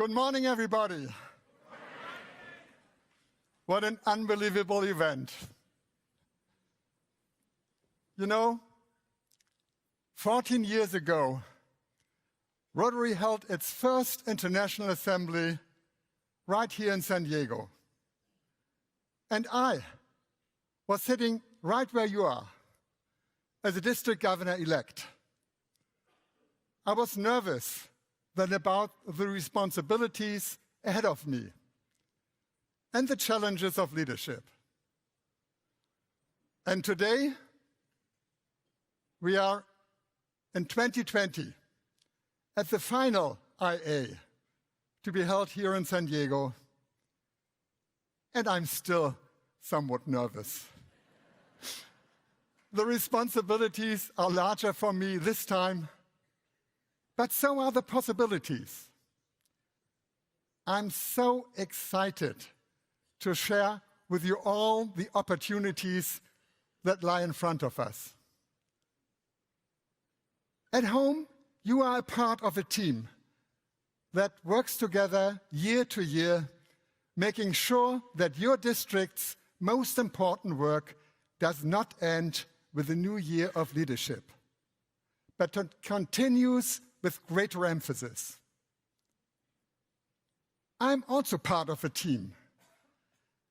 Good morning, everybody. What an unbelievable event. You know, 14 years ago, Rotary held its first international assembly right here in San Diego. And I was sitting right where you are as a district governor-elect. I was nervous then about the responsibilities ahead of me and the challenges of leadership. And today, we are in 2020 at the final IA to be held here in San Diego, and I'm still somewhat nervous. The responsibilities are larger for me this time, but so are the possibilities. I'm so excited to share with you all the opportunities that lie in front of us. At home, you are a part of a team that works together year to year, making sure that your district's most important work does not end with a new year of leadership, but continues with greater emphasis. I'm also part of a team,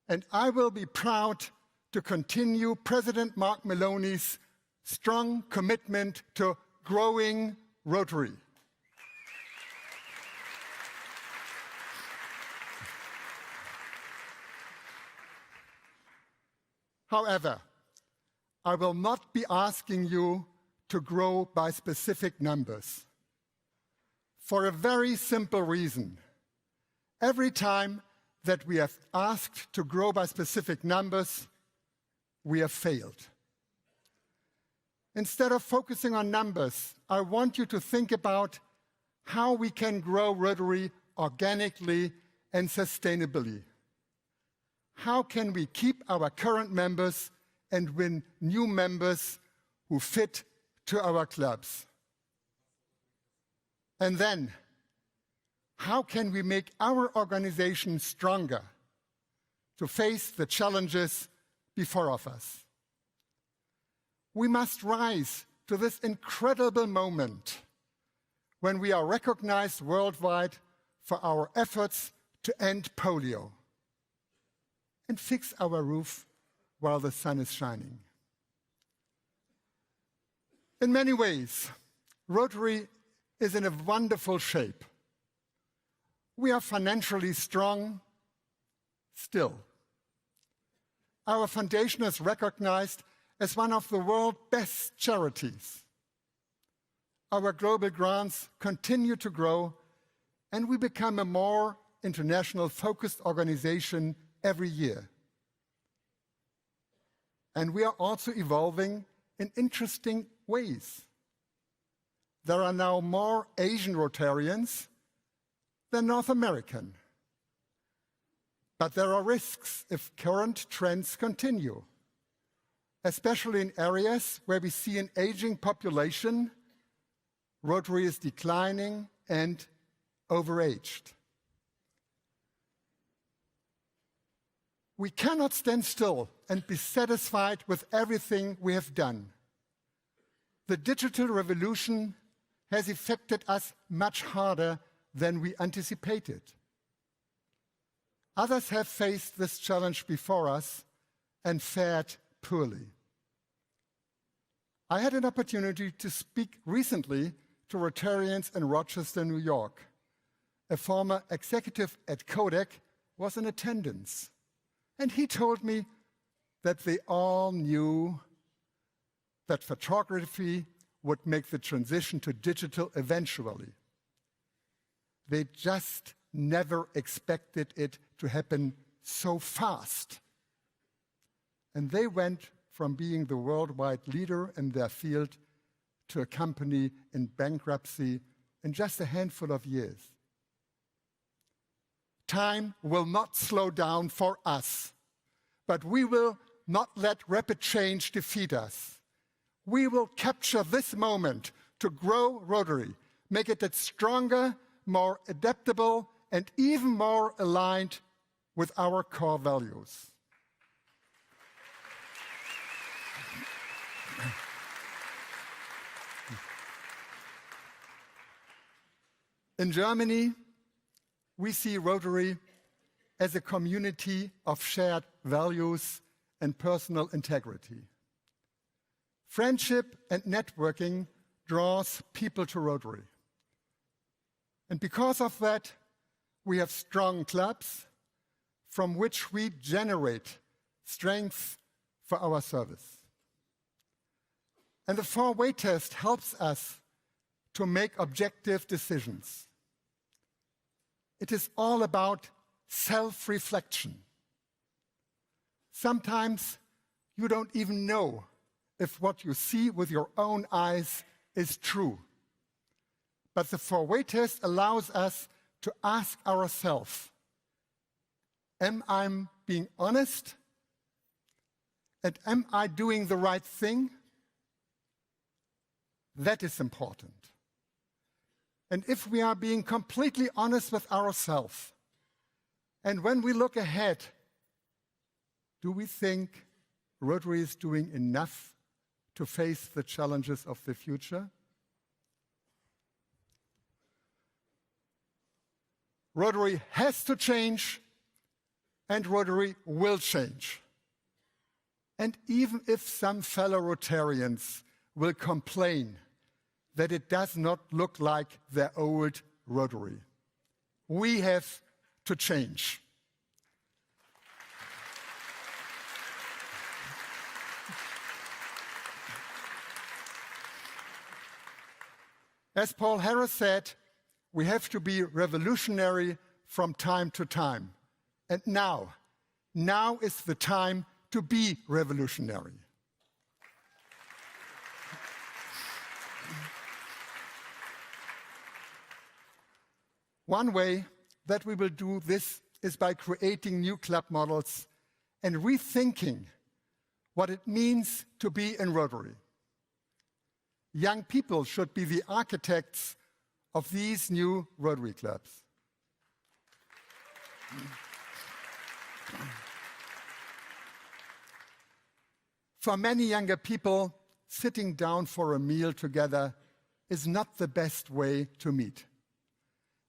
and I will be proud to continue President Mark Maloney's strong commitment to growing Rotary. However, I will not be asking you to grow by specific numbers. For a very simple reason. Every time that we have asked to grow by specific numbers, we have failed. Instead of focusing on numbers, I want you to think about how we can grow Rotary organically and sustainably. How can we keep our current members and win new members who fit to our clubs? And then, how can we make our organization stronger to face the challenges before us? We must rise to this incredible moment when we are recognized worldwide for our efforts to end polio and fix our roof while the sun is shining. In many ways, Rotary is in a wonderful shape. We are financially strong still. Our foundation is recognized as one of the world's best charities. Our global grants continue to grow, and we become a more international-focused organization every year. And we are also evolving in interesting ways. There are now more Asian Rotarians than North American. But there are risks if current trends continue, especially in areas where we see an aging population, Rotary is declining and overaged. We cannot stand still and be satisfied with everything we have done. The digital revolution has affected us much harder than we anticipated. Others have faced this challenge before us and fared poorly. I had an opportunity to speak recently to Rotarians in Rochester, New York. A former executive at Kodak was in attendance, and he told me that they all knew that photography would make the transition to digital eventually. They just never expected it to happen so fast. And they went from being the worldwide leader in their field to a company in bankruptcy in just a handful of years. Time will not slow down for us, but we will not let rapid change defeat us. We will capture this moment to grow Rotary, make it stronger, more adaptable, and even more aligned with our core values. In Germany, we see Rotary as a community of shared values and personal integrity. Friendship and networking draws people to Rotary. And because of that, we have strong clubs from which we generate strength for our service. And the four-way test helps us to make objective decisions. It is all about self-reflection. Sometimes you don't even know if what you see with your own eyes is true. But the four-way test allows us to ask ourselves, am I being honest? And am I doing the right thing? That is important. And if we are being completely honest with ourselves, and when we look ahead, do we think Rotary is doing enough to face the challenges of the future? Rotary has to change, and Rotary will change. And even if some fellow Rotarians will complain that it does not look like their old Rotary, we have to change. As Paul Harris said, we have to be revolutionary from time to time. And now is the time to be revolutionary. One way that we will do this is by creating new club models and rethinking what it means to be in Rotary. Young people should be the architects of these new Rotary clubs. For many younger people, sitting down for a meal together is not the best way to meet.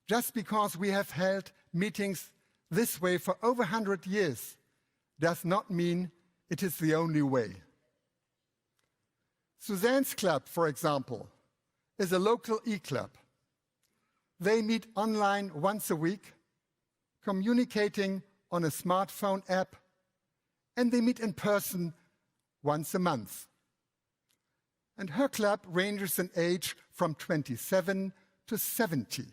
Just because we have held meetings this way for over 100 years does not mean it is the only way. Suzanne's club, for example, is a local e-club. They meet online once a week, communicating on a smartphone app, and they meet in person once a month. And her club ranges in age from 27 to 70.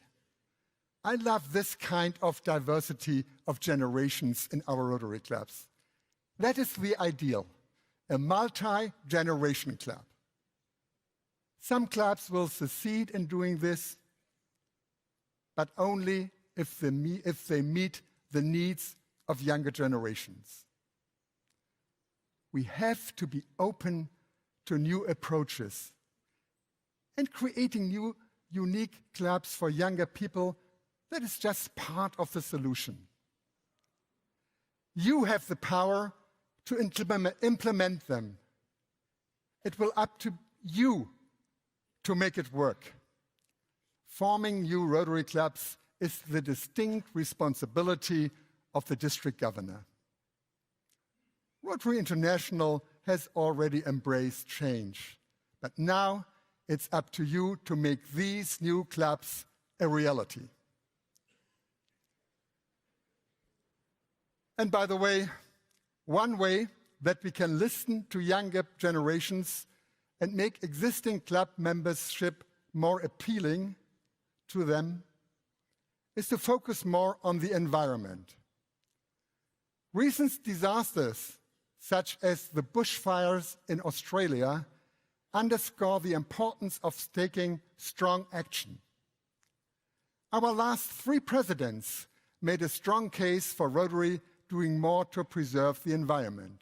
I love this kind of diversity of generations in our Rotary clubs. That is the ideal, a multi-generation club. Some clubs will succeed in doing this, but only if they meet the needs of younger generations. We have to be open to new approaches, and creating new, unique clubs for younger people, that is just part of the solution. You have the power to implement them. It will be up to you to make it work. Forming new Rotary clubs is the distinct responsibility of the district governor. Rotary International has already embraced change, but now it's up to you to make these new clubs a reality. And by the way, one way that we can listen to younger generations and make existing club membership more appealing to them is to focus more on the environment. Recent disasters, such as the bushfires in Australia, underscore the importance of taking strong action. Our last 3 presidents made a strong case for Rotary doing more to preserve the environment.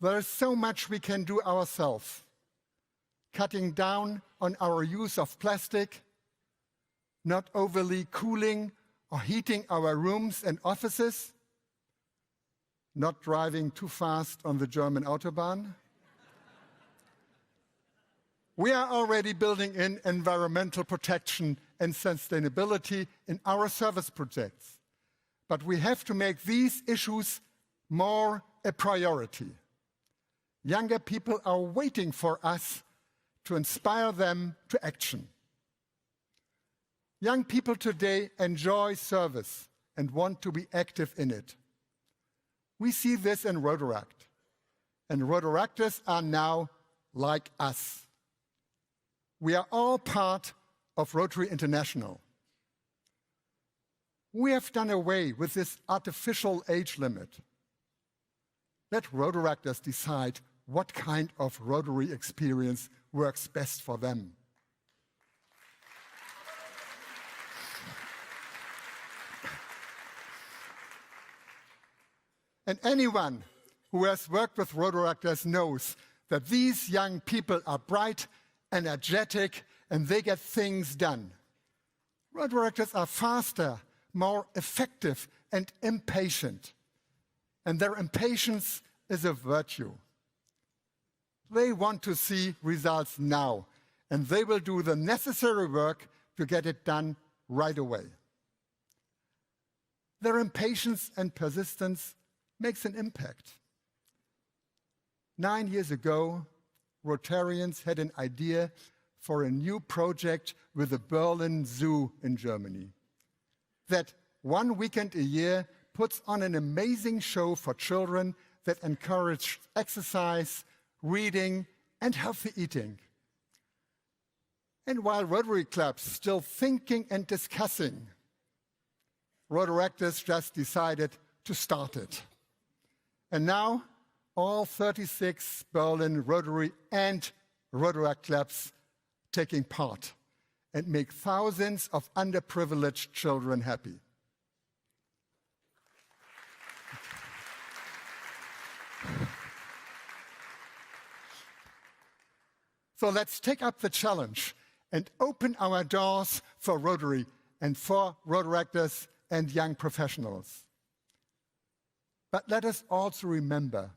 There is so much we can do ourselves, cutting down on our use of plastic, not overly cooling or heating our rooms and offices, not driving too fast on the German Autobahn. We are already building in environmental protection and sustainability in our service projects. But we have to make these issues more a priority. Younger people are waiting for us to inspire them to action. Young people today enjoy service and want to be active in it. We see this in Rotaract, and Rotaractors are now like us. We are all part of Rotary International. We have done away with this artificial age limit. Let Rotaractors decide what kind of Rotary experience works best for them. And anyone who has worked with Rotaractors knows that these young people are bright, energetic, and they get things done. Rotaractors are faster, more effective, and impatient. And their impatience is a virtue. They want to see results now, and they will do the necessary work to get it done right away. Their impatience and persistence makes an impact. 9 years ago, Rotarians had an idea for a new project with the Berlin Zoo in Germany that 1 weekend a year puts on an amazing show for children that encourage exercise, reading, and healthy eating. And while Rotary clubs still thinking and discussing, Rotaractors just decided to start it. And now, all 36 Berlin Rotary and Rotaract clubs taking part and make thousands of underprivileged children happy. So let's take up the challenge and open our doors for Rotary and for Rotaractors and young professionals. But let us also remember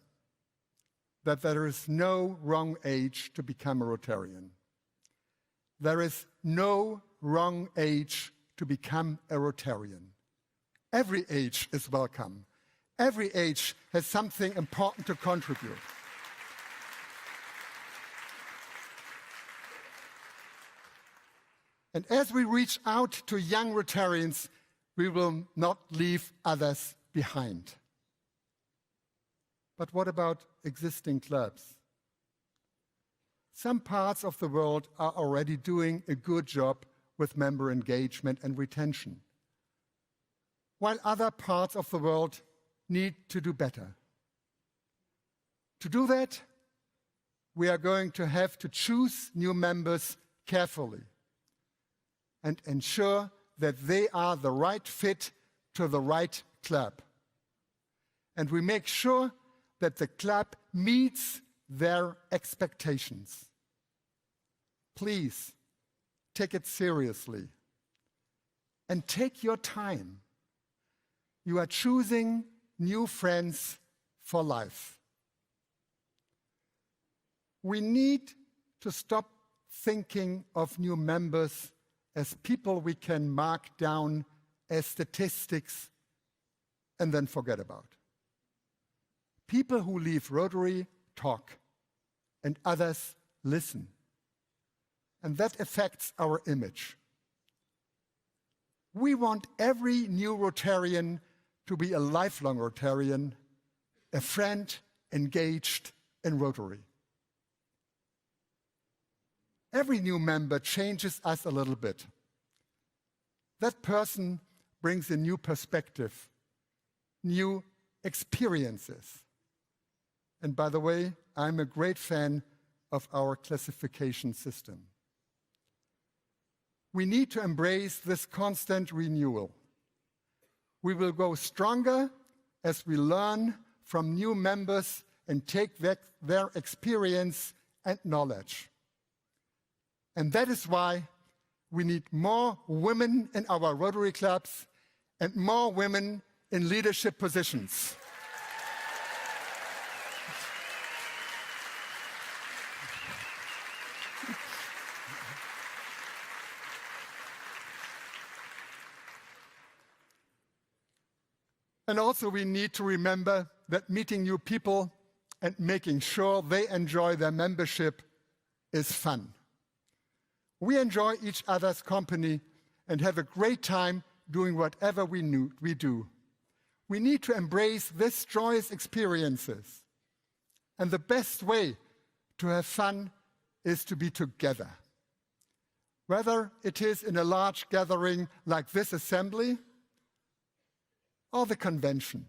that there is no wrong age to become a Rotarian. There is no wrong age to become a Rotarian. Every age is welcome. Every age has something important to contribute. And as we reach out to young Rotarians, we will not leave others behind. But what about existing clubs? Some parts of the world are already doing a good job with member engagement and retention, while other parts of the world need to do better. To do that, we are going to have to choose new members carefully and ensure that they are the right fit to the right club. And we make sure that the club meets their expectations. Please take it seriously and take your time. You are choosing new friends for life. We need to stop thinking of new members as people we can mark down as statistics and then forget about. People who leave Rotary talk, and others listen. And that affects our image. We want every new Rotarian to be a lifelong Rotarian, a friend engaged in Rotary. Every new member changes us a little bit. That person brings a new perspective, new experiences. And by the way, I'm a great fan of our classification system. We need to embrace this constant renewal. We will go stronger as we learn from new members and take their experience and knowledge. And that is why we need more women in our Rotary clubs and more women in leadership positions. And also we need to remember that meeting new people and making sure they enjoy their membership is fun. We enjoy each other's company and have a great time doing whatever we do. We need to embrace these joyous experiences. And the best way to have fun is to be together. Whether it is in a large gathering like this assembly or the convention,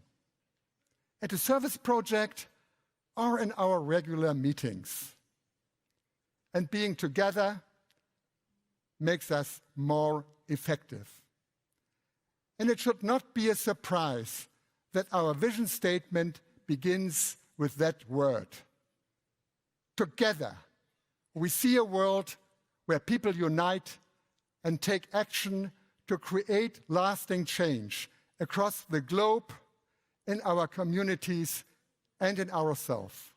at a service project or in our regular meetings. And being together makes us more effective. And it should not be a surprise that our vision statement begins with that word. Together, we see a world where people unite and take action to create lasting change across the globe, in our communities, and in ourselves.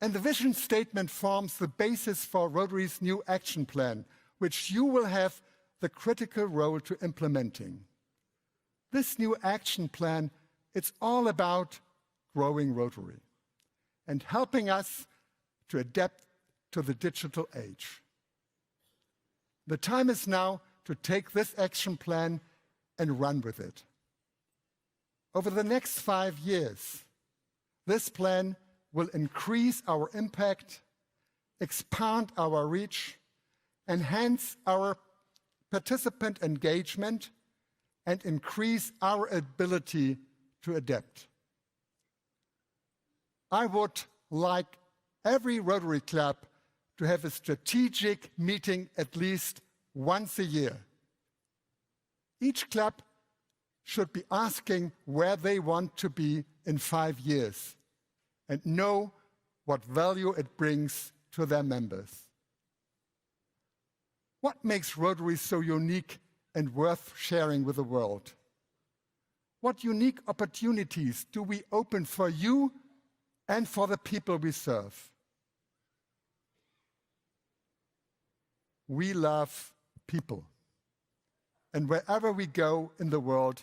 And the vision statement forms the basis for Rotary's new action plan, which you will have the critical role to implementing. This new action plan, it's all about growing Rotary and helping us to adapt to the digital age. The time is now to take this action plan and run with it. Over the next 5 years, this plan will increase our impact, expand our reach, enhance our participant engagement, and increase our ability to adapt. I would like every Rotary Club to have a strategic meeting at least once a year. Each club should be asking where they want to be in 5 years and know what value it brings to their members. What makes Rotary so unique and worth sharing with the world? What unique opportunities do we open for you and for the people we serve? We love people. And wherever we go in the world,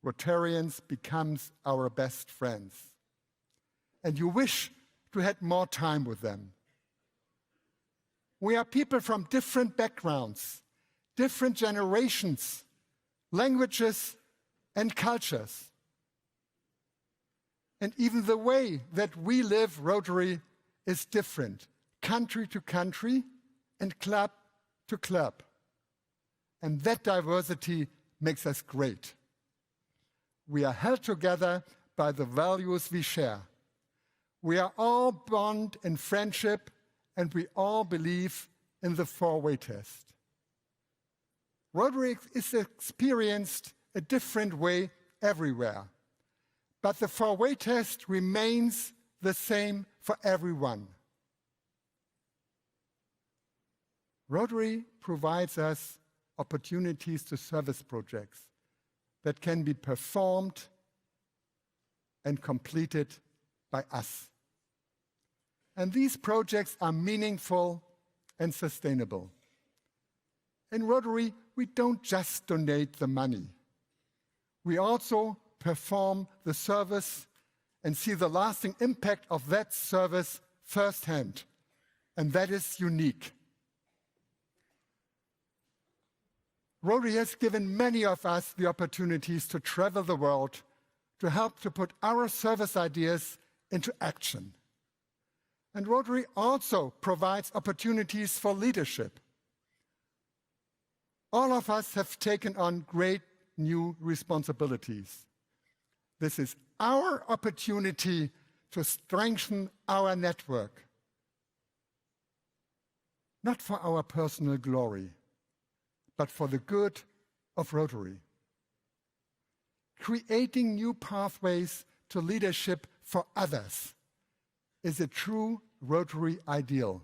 Rotarians becomes our best friends. And you wish to have more time with them. We are people from different backgrounds, different generations, languages, and cultures. And even the way that we live Rotary is different, country to country and club to club. And that diversity makes us great. We are held together by the values we share. We are all bound in friendship, and we all believe in the four-way test. Rotary is experienced a different way everywhere, but the four-way test remains the same for everyone. Rotary provides us opportunities to service projects that can be performed and completed by us. And these projects are meaningful and sustainable. In Rotary, we don't just donate the money. We also perform the service and see the lasting impact of that service firsthand. And that is unique. Rotary has given many of us the opportunities to travel the world to help to put our service ideas into action. And Rotary also provides opportunities for leadership. All of us have taken on great new responsibilities. This is our opportunity to strengthen our network, not for our personal glory, but for the good of Rotary. Creating new pathways to leadership for others is a true Rotary ideal,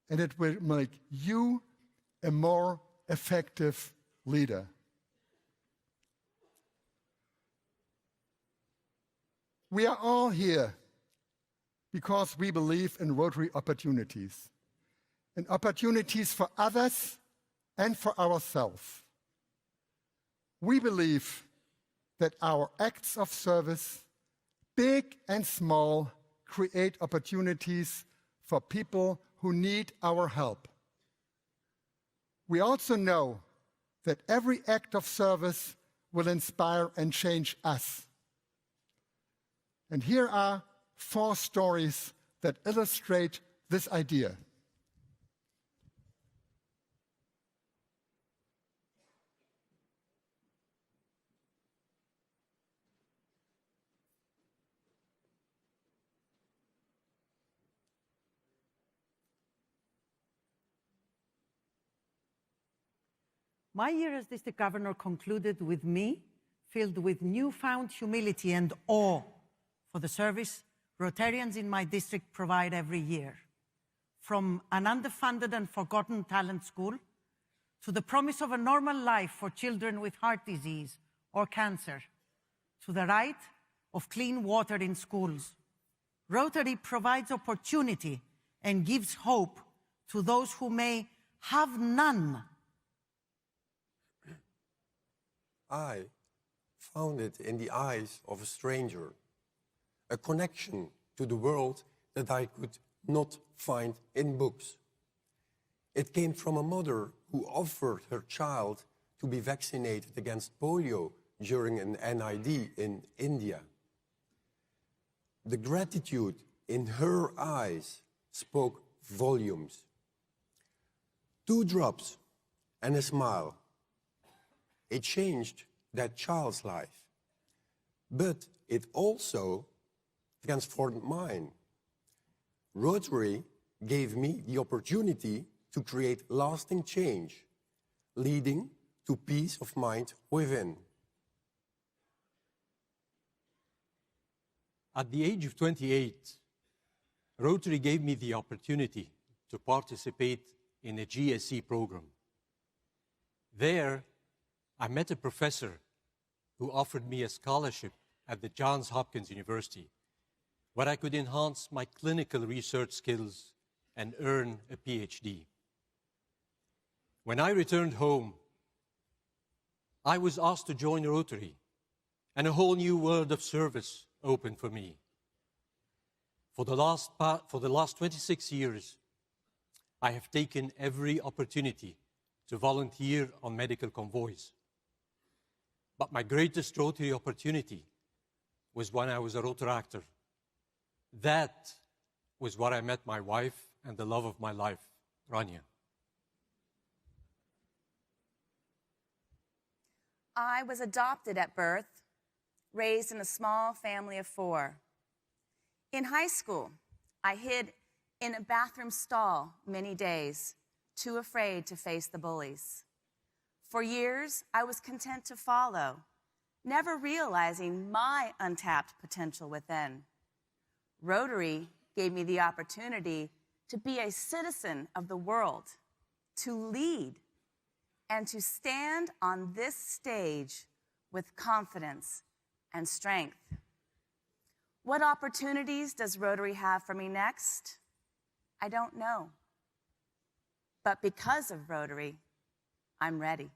and it will make you a more effective leader. We are all here because we believe in Rotary opportunities, in opportunities for others and for ourselves. We believe that our acts of service, big and small, create opportunities for people who need our help. We also know that every act of service will inspire and change us. And here are 4 stories that illustrate this idea. My year as district governor concluded with me filled with newfound humility and awe for the service Rotarians in my district provide every year. From an underfunded and forgotten talent school to the promise of a normal life for children with heart disease or cancer, to the right of clean water in schools, Rotary provides opportunity and gives hope to those who may have none. I found it in the eyes of a stranger, a connection to the world that I could not find in books. It came from a mother who offered her child to be vaccinated against polio during an NID in India. The gratitude in her eyes spoke volumes. 2 drops and a smile. It changed that child's life, but it also transformed mine. Rotary gave me the opportunity to create lasting change, leading to peace of mind within. At the age of 28, Rotary gave me the opportunity to participate in a GSE program. There, I met a professor who offered me a scholarship at the Johns Hopkins University, where I could enhance my clinical research skills and earn a PhD. When I returned home, I was asked to join Rotary, and a whole new world of service opened for me. For the last 26 years, I have taken every opportunity to volunteer on medical convoys. But my greatest Rotary opportunity was when I was a Rotaractor. That was where I met my wife and the love of my life, Rania. I was adopted at birth, raised in a small family of 4. In high school, I hid in a bathroom stall many days, too afraid to face the bullies. For years, I was content to follow, never realizing my untapped potential within. Rotary gave me the opportunity to be a citizen of the world, to lead, and to stand on this stage with confidence and strength. What opportunities does Rotary have for me next? I don't know. But because of Rotary, I'm ready.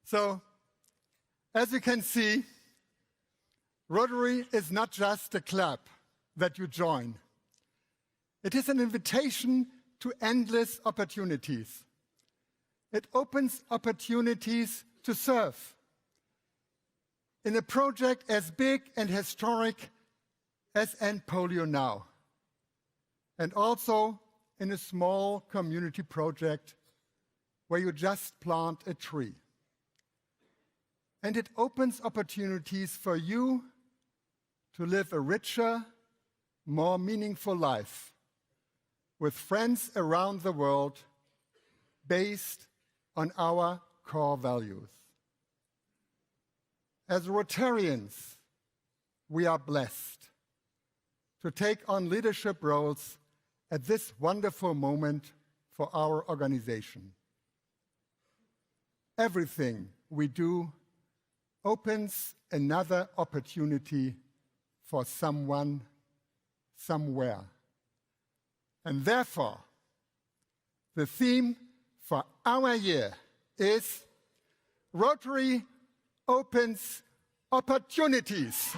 So, as you can see, Rotary is not just a club that you join. It is an invitation to endless opportunities. It opens opportunities to serve in a project as big and historic as End Polio Now, and also in a small community project where you just plant a tree. And it opens opportunities for you to live a richer, more meaningful life with friends around the world based on our core values. As Rotarians, we are blessed to take on leadership roles at this wonderful moment for our organization. Everything we do opens another opportunity for someone, somewhere. And therefore, the theme for our year is Rotary Opens Opportunities.